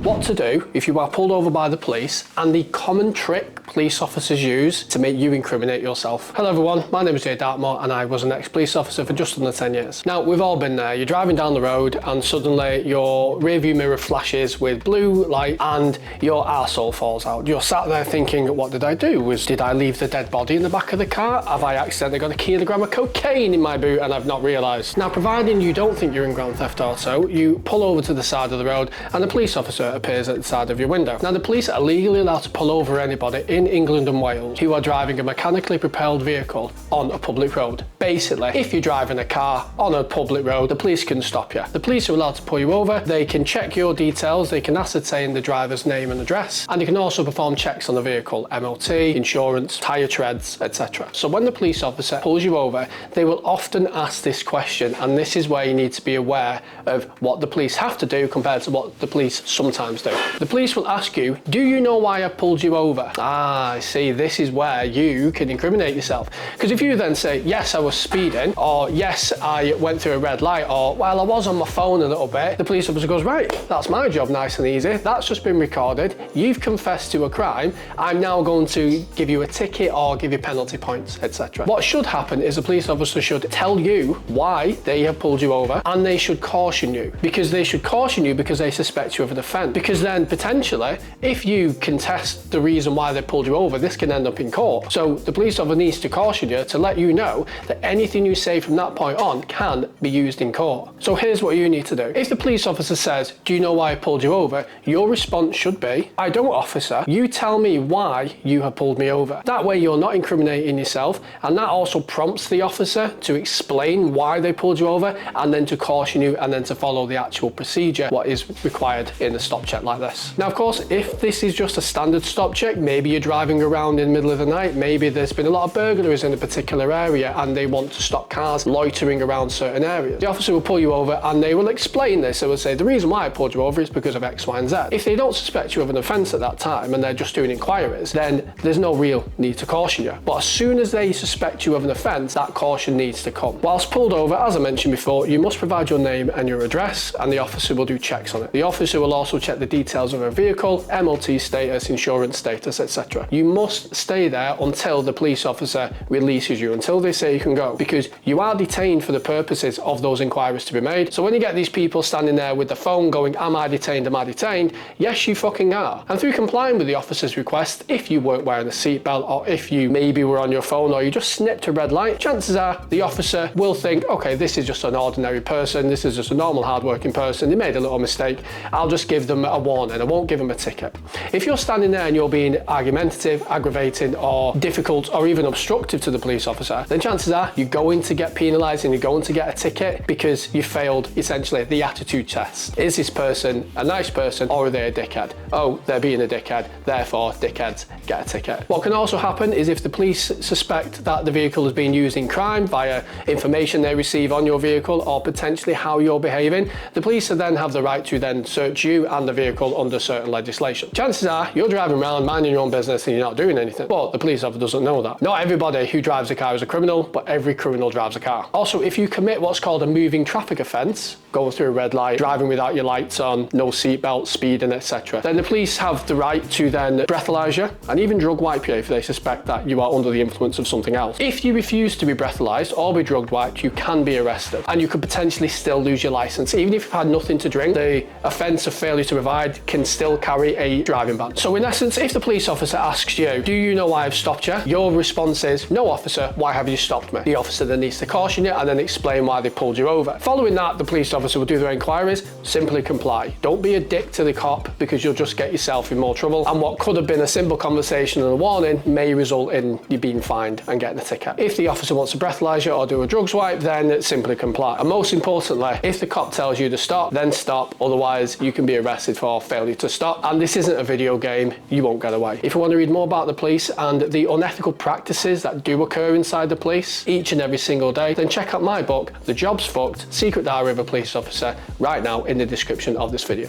What to do if you are pulled over by the police and the common trick police officers use to make you incriminate yourself. Hello everyone, my name is Darkmoore and I was an ex-police officer for just under 10 years. Now we've all been there, you're driving down the road and suddenly your rearview mirror flashes with blue light and your arsehole falls out. You're sat there thinking, what did I do? Did I leave the dead body in the back of the car? Have I accidentally got a kilogram of cocaine in my boot and I've not realised? Now providing you don't think you're in Grand Theft Auto, you pull over to the side of the road and a police officer appears at the side of your window. Now the police are legally allowed to pull over anybody in England and Wales who are driving a mechanically propelled vehicle on a public road. Basically, if you're driving a car on a public road, the police can stop you. The police are allowed to pull you over, they can check your details, they can ascertain the driver's name and address, and they can also perform checks on the vehicle, MOT, insurance, tyre treads, etc. So when the police officer pulls you over, they will often ask this question, and this is where you need to be aware of what the police have to do compared to what the police sometimes do. The police will ask you, do you know why I pulled you over? Ah, I see, this is where you can incriminate yourself. Because if you then say, yes, I was speeding, or yes, I went through a red light, or well, I was on my phone a little bit, the police officer goes, right, that's my job, nice and easy. That's just been recorded. You've confessed to a crime. I'm now going to give you a ticket or give you penalty points, etc. What should happen is a police officer should tell you why they have pulled you over, and they should caution you. Because they should caution you because they suspect you of an offence. Because then potentially, if you contest the reason why they pulled you over, this can end up in court. So the police officer needs to caution you to let you know that anything you say from that point on can be used in court. So here's what you need to do. If the police officer says, do you know why I pulled you over? Your response should be, I don't, officer. You tell me why you have pulled me over. That way you're not incriminating yourself, and that also prompts the officer to explain why they pulled you over, and then to caution you, and then to follow the actual procedure, what is required in a stop check like this. Now of course, if this is just a standard stop check, maybe you're driving around in the middle of the night, maybe there's been a lot of burglaries in a particular area and they want to stop cars loitering around certain areas. The officer will pull you over and they will explain this. They will say, the reason why I pulled you over is because of X, Y, and Z. If they don't suspect you of an offence at that time and they're just doing inquiries, then there's no real need to caution you. But as soon as they suspect you of an offence, that caution needs to come. Whilst pulled over, as I mentioned before, you must provide your name and your address, and the officer will do checks on it. The officer will also check the details of a vehicle, MOT status, insurance status, etc. You must stay there until the police officer releases you, until they say you can go, because you are detained for the purposes of those inquiries to be made. So when you get these people standing there with the phone going, am I detained, am I detained? Yes, you fucking are. And through complying with the officer's request, if you weren't wearing a seatbelt, or if you maybe were on your phone, or you just snipped a red light, chances are the officer will think, okay, this is just an ordinary person, this is just a normal hardworking person, they made a little mistake, I'll just give them a warning, I won't give them a ticket. If you're standing there and you're being argumentative, aggravating, or difficult, or even obstructive to the police officer, then chances are you're going to get penalised and you're going to get a ticket because you failed essentially the attitude test. Is this person a nice person or are they a dickhead? Oh, they're being a dickhead, therefore dickheads get a ticket. What can also happen is if the police suspect that the vehicle is being used in crime via information they receive on your vehicle or potentially how you're behaving, the police then have the right to then search you and the vehicle under certain legislation. Chances are you're driving around minding your own business and you're not doing anything, but the police officer doesn't know that. Not everybody who drives a car is a criminal, but every criminal drives a car. Also, if you commit what's called a moving traffic offence, going through a red light, driving without your lights on, no seatbelt, speeding, etc., then the police have the right to then breathalyse you and even drug wipe you if they suspect that you are under the influence of something else. If you refuse to be breathalyzed or be drug wiped, you can be arrested and you could potentially still lose your license. Even if you've had nothing to drink, the offence of failure to provide can still carry a driving ban. So in essence, if the police officer asks you, do you know why I've stopped you? Your response is, no officer, why have you stopped me? The officer then needs to caution you and then explain why they pulled you over. Following that, the police officer will do their inquiries, simply comply. Don't be a dick to the cop because you'll just get yourself in more trouble, and what could have been a simple conversation and a warning may result in you being fined and getting a ticket. If the officer wants to breathalyse you or do a drugs wipe, then simply comply. And most importantly, if the cop tells you to stop, then stop, otherwise you can be arrested for failure to stop. And this isn't a video game, you won't get away. If you want to read more about the police and the unethical practices that do occur inside the police each and every single day, then check out my book, The Job's Fucked, Secret Diary of a Police Officer, right now in the description of this video.